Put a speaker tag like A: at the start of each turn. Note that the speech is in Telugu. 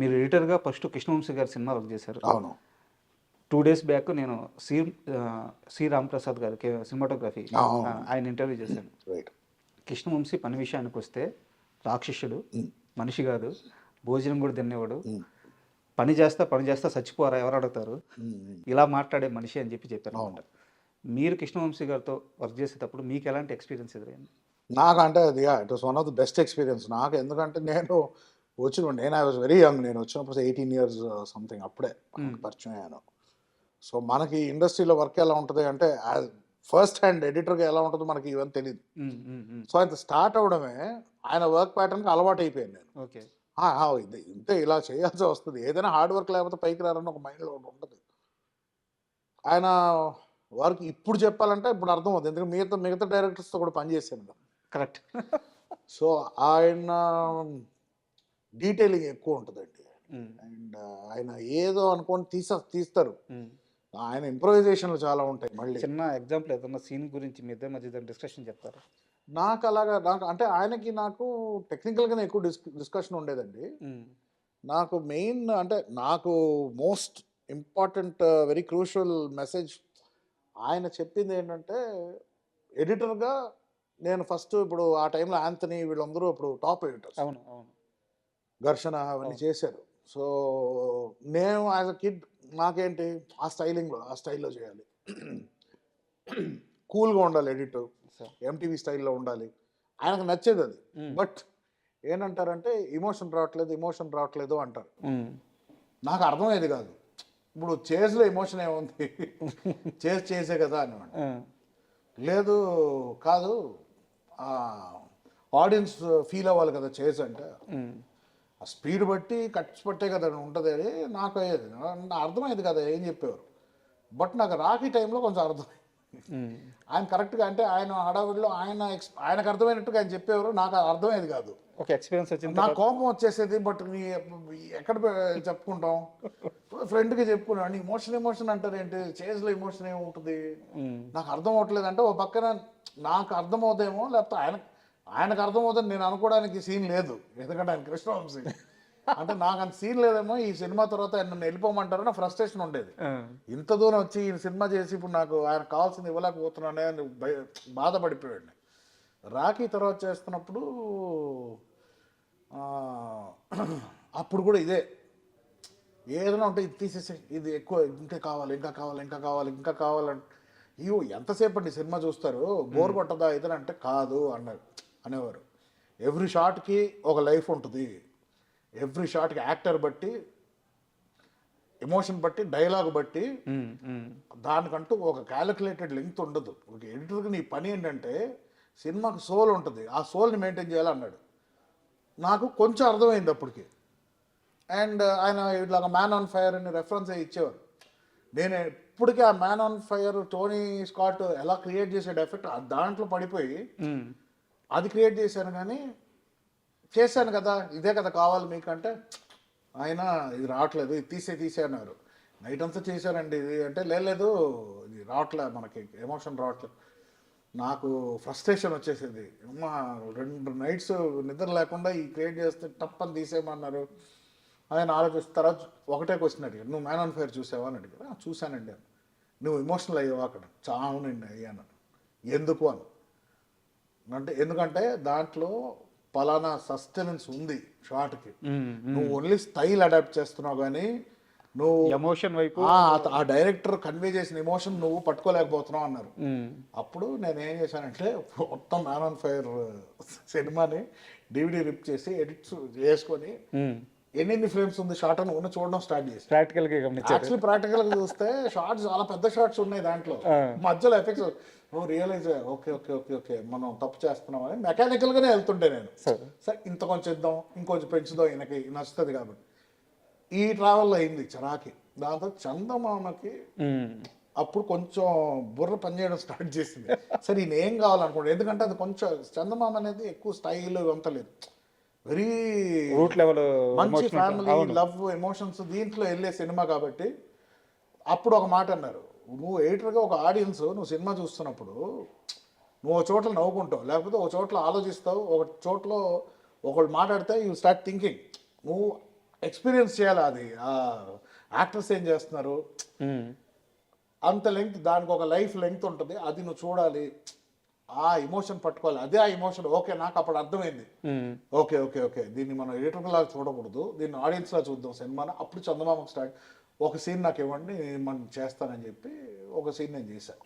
A: మీరు ఎడిటర్‌గా ఫస్ట్ కృష్ణవంశీ గారి సినిమా వర్క్ చేశారు.
B: అవును.
A: 2 డేస్ బ్యాక్ నేను సి రామప్రసాద్ గారికి సినిమాటోగ్రఫీ
B: అవును.
A: ఆయన ఇంటర్వ్యూ చేశాను.
B: రైట్.
A: కృష్ణవంశీ పని విషయానికొస్తే రాక్షసుడు, మనిషి కాదు, భోజనం కూడా తినేవాడు. పని చేస్తా చచ్చిపోరా ఎవరు అడుగుతారు, ఇలా మాట్లాడే మనిషి అని చెప్పారు అనమాట. మీరు కృష్ణవంశీ గారితో వర్క్ చేసేటప్పుడు మీకు ఎలాంటి ఎక్స్పీరియన్స్ ఎదురైంది?
B: నాకంటే అది it was one of the best experience నాకు. ఎందుకంటే నేను ఐ వాజ్ వెరీ యంగ్. నేను వచ్చినప్పుడు 18 ఇయర్స్ సంథింగ్ అప్పుడే పరిచయం అయ్యాను. సో మనకి ఇండస్ట్రీలో వర్క్ ఎలా ఉంటుంది అంటే ఫస్ట్ హ్యాండ్ ఎడిటర్గా ఎలా ఉంటుందో మనకి ఇవన్నీ తెలియదు. సో ఆయన స్టార్ట్ అవడమే ఆయన వర్క్ ప్యాటర్న్కి అలవాటు అయిపోయాను నేను.
A: ఓకే.
B: ఇంతే ఇలా చేయాల్సి వస్తుంది, ఏదైనా హార్డ్ వర్క్ లేకపోతే పైకి రారని ఒక మైండ్లో ఉంటుంది. ఆయన వర్క్ ఇప్పుడు చెప్పాలంటే ఇప్పుడు అర్థం అవుతుంది, ఎందుకంటే మిగతా డైరెక్టర్స్తో కూడా పనిచేశాను కదా.
A: కరెక్ట్.
B: సో ఆయన డీటెయిలింగ్ ఎక్కువ ఉంటుందండి. అండ్ ఆయన ఏదో అనుకోని తీస్తారు. ఆయన ఇంప్రొవైజేషన్లు చాలా ఉంటాయి. మళ్ళీ
A: చిన్న ఎగ్జాంపుల్ ఏదన్నా సీన్ గురించి మీ ఇద్దరి మధ్య డిస్కషన్ చెప్తారా?
B: నాకు అంటే ఆయనకి నాకు టెక్నికల్గానే ఎక్కువ డిస్కషన్ ఉండేదండి. నాకు మెయిన్ అంటే నాకు most important very crucial message ఆయన చెప్పింది ఏంటంటే, ఎడిటర్గా నేను ఫస్ట్ ఇప్పుడు ఆ టైంలో యాంథనీ వీళ్ళందరూ ఇప్పుడు టాప్ ఎడిటర్స్.
A: అవును అవును.
B: ఘర్షణ అవన్నీ చేశారు. సో నేను యాజ్ అ కిడ్ నాకేంటి ఆ స్టైల్లో చేయాలి, కూల్గా ఉండాలి, ఎడిటర్ ఎంటీవీ స్టైల్లో ఉండాలి, ఆయనకు నచ్చేది అది. బట్ ఏంటంటారంటే ఎమోషన్ రావట్లేదు అంటారు. నాకు అర్థమయ్యేది కాదు. ఇప్పుడు చేజ్లో ఎమోషన్ ఏముంది, చేసే కదా అన్నమాట. లేదు కాదు, ఆడియన్స్ ఫీల్ అవ్వాలి కదా చేజ్ అంటే, ఆ స్పీడ్ బట్టి కట్స్ పట్టే కదా ఉంటుంది అని నాకు అయ్యేది. అర్థమయ్యేది కదా ఏం చెప్పేవారు. బట్ నాకు రాఖీ టైంలో కొంచెం అర్థమైంది. ఆయన కరెక్ట్గా అంటే ఆయన హడావిడిలో ఆయనకు అర్థమైనట్టుగా ఆయన చెప్పేవారు, నాకు అర్థమయ్యేది కాదు.
A: ఒక ఎక్స్పీరియన్స్ వచ్చింది,
B: నాకు కోపం వచ్చేసేది. బట్ ఎక్కడ చెప్పుకుంటాం, ఫ్రెండ్కి చెప్పుకున్నాను, ఎమోషన్ అంటారు ఏంటి, చేజ్లో ఎమోషన్ ఏముంటుంది నాకు అర్థం అవ్వట్లేదు అంటే, ఓ పక్కన నాకు అర్థమవుతాయేమో లేకపోతే ఆయనకు అర్థమవుతుంది నేను అనుకోవడానికి సీన్ లేదు. ఎందుకంటే ఆయన కృష్ణవంశీ అంటే నాకు అంత సీన్ లేదేమో, ఈ సినిమా తర్వాత నన్ను వెళ్ళిపోమంటారో నా ఫ్రస్ట్రేషన్ ఉండేది. ఇంత దూరం వచ్చి ఈ సినిమా చేసి ఇప్పుడు నాకు ఆయన కావాల్సింది ఇవ్వలేకపోతున్నానే అని బాధపడిపోయాడు. రాఖీ తర్వాత చేస్తున్నప్పుడు అప్పుడు కూడా ఇదే, ఏదైనా ఉంటే ఇది తీసేసి, ఇది ఎక్కువ ఇంకా కావాలంటే ఇవి ఎంతసేపు అండి సినిమా చూస్తారు, బోర్ కొట్టదా ఏదైనా అంటే కాదు అనేవారు. ఎవ్రీ షాట్కి ఒక లైఫ్ ఉంటుంది, ఎవ్రీ షాట్కి యాక్టర్ బట్టి, ఎమోషన్ బట్టి, డైలాగ్ బట్టి, దానికంటూ ఒక క్యాలిక్యులేటెడ్ లెంగ్త్ ఉండదు. ఒక ఎడిటర్కి నీ పని ఏంటంటే సినిమాకి సోల్ ఉంటుంది, ఆ సోల్ని మెయింటైన్ చేయాలన్నాడు. నాకు కొంచెం అర్థమైంది అప్పటికి. అండ్ ఆయన ఇట్లాగ మ్యాన్ ఆన్ ఫైర్ అని రెఫరెన్స్ ఇచ్చేవారు. నేను ఇప్పటికీ ఆ man on fire Tony Scott ఎలా క్రియేట్ చేసే ఎఫెక్ట్ దాంట్లో పడిపోయి అది క్రియేట్ చేశాను. కానీ చేశాను కదా, ఇదే కదా కావాలి మీకంటే, ఆయన ఇది రావట్లేదు, ఇది తీసే అన్నారు. నైట్ అంతా చేశానండి ఇది అంటే, లేదు ఇది రావట్లేదు, మనకి ఎమోషన్ రావట్లేదు. నాకు ఫ్రస్ట్రేషన్ వచ్చేసేది. అమ్మ 2 నైట్స్ నిద్ర లేకుండా ఈ క్రియేట్ చేస్తే టప్పని తీసేయమన్నారు. ఆయన ఆలోచిస్తారా, ఒకటే క్వశ్చన్ అడిగారు, నువ్వు మ్యాన్ ఆన్ ఫైర్ చూసావా అని అడిగారు. చూశానండి అని. నువ్వు ఎమోషనల్ అయ్యావా అక్కడ? చావునండి అయ్యాను. ఎందుకు అని అంటే, ఎందుకంటే దాంట్లో పలానా సస్టెనెన్స్ ఉంది షార్ట్కి, నువ్వు ఓన్లీ స్టైల్ అడాప్ట్ చేస్తున్నావు కానీ నువ్వు
A: ఎమోషన్ వైపు
B: ఆ డైరెక్టర్ కన్వే చేసిన ఎమోషన్ నువ్వు పట్టుకోలేకపోతున్నావు అన్నారు. అప్పుడు నేను ఏం చేశానంటే మొత్తం మ్యాన్ ఆన్ ఫైర్ సినిమాని DVD రిప్ చేసి ఎడిట్స్ చేసుకొని ఎన్ని ఫ్రేమ్స్ ఉంది షార్ట్ అని చూడడం స్టార్ట్ చేసి ప్రాక్టికల్గా చూస్తే షార్ట్స్ చాలా పెద్ద షార్ట్స్ ఉన్నాయి దాంట్లో, మధ్యలో ఎఫెక్ట్స్ నువ్వు రియలైజ్ ఓకే మనం తప్పు చేస్తున్నాం అని మెకానికల్గానే వెళ్తుంటే నేను, సరే ఇంత కొంచెం ఇద్దాం, ఇంకొంచెం పెంచుదాం, ఈయనకి నచ్చుతుంది కాబట్టి. ఈ ట్రావెల్లో అయింది చరాకి. దాంతో చందమామకి అప్పుడు కొంచెం బుర్ర పనిచేయడం స్టార్ట్ చేసింది. సరే ఈయన ఏం కావాలనుకోండి, ఎందుకంటే అది కొంచెం చందమామ అనేది ఎక్కువ స్టైల్ ఇవంతా లేదు, వెరీ
A: రూట్ లెవెల్
B: మంచి ఫ్యామిలీ లవ్ ఎమోషన్స్ దీంట్లో వెళ్ళే సినిమా కాబట్టి. అప్పుడు ఒక మాట అన్నారు, నువ్వు ఎడిటర్గా ఒక ఆడియన్స్ నువ్వు సినిమా చూస్తున్నప్పుడు నువ్వు ఒక చోట్ల నవ్వుకుంటావు, లేకపోతే ఒక చోట్ల ఆలోచిస్తావు, ఒక చోట్ల ఒకళ్ళు మాట్లాడితే యూ స్టార్ట్ థింకింగ్. నువ్వు ఎక్స్పీరియన్స్ చేయాలి అది యాక్టర్స్ ఏం చేస్తున్నారు అంత లెంగ్త్, దానికి ఒక లైఫ్ లెంగ్త్ ఉంటుంది, అది నువ్వు చూడాలి, ఆ ఎమోషన్ పట్టుకోవాలి, అదే ఆ ఎమోషన్. ఓకే, నాకు అప్పుడు అర్థమైంది, ఓకే ఓకే ఓకే దీన్ని మనం ఎడిటర్ లాగా చూడకూడదు, దీన్ని ఆడియన్స్ లా చూద్దాం సినిమాని. అప్పుడు చందమామకు స్టార్ట్, ఒక సీన్ నాకు ఇవ్వండి మనం చేస్తానని చెప్పి ఒక సీన్ నేను చేశాను.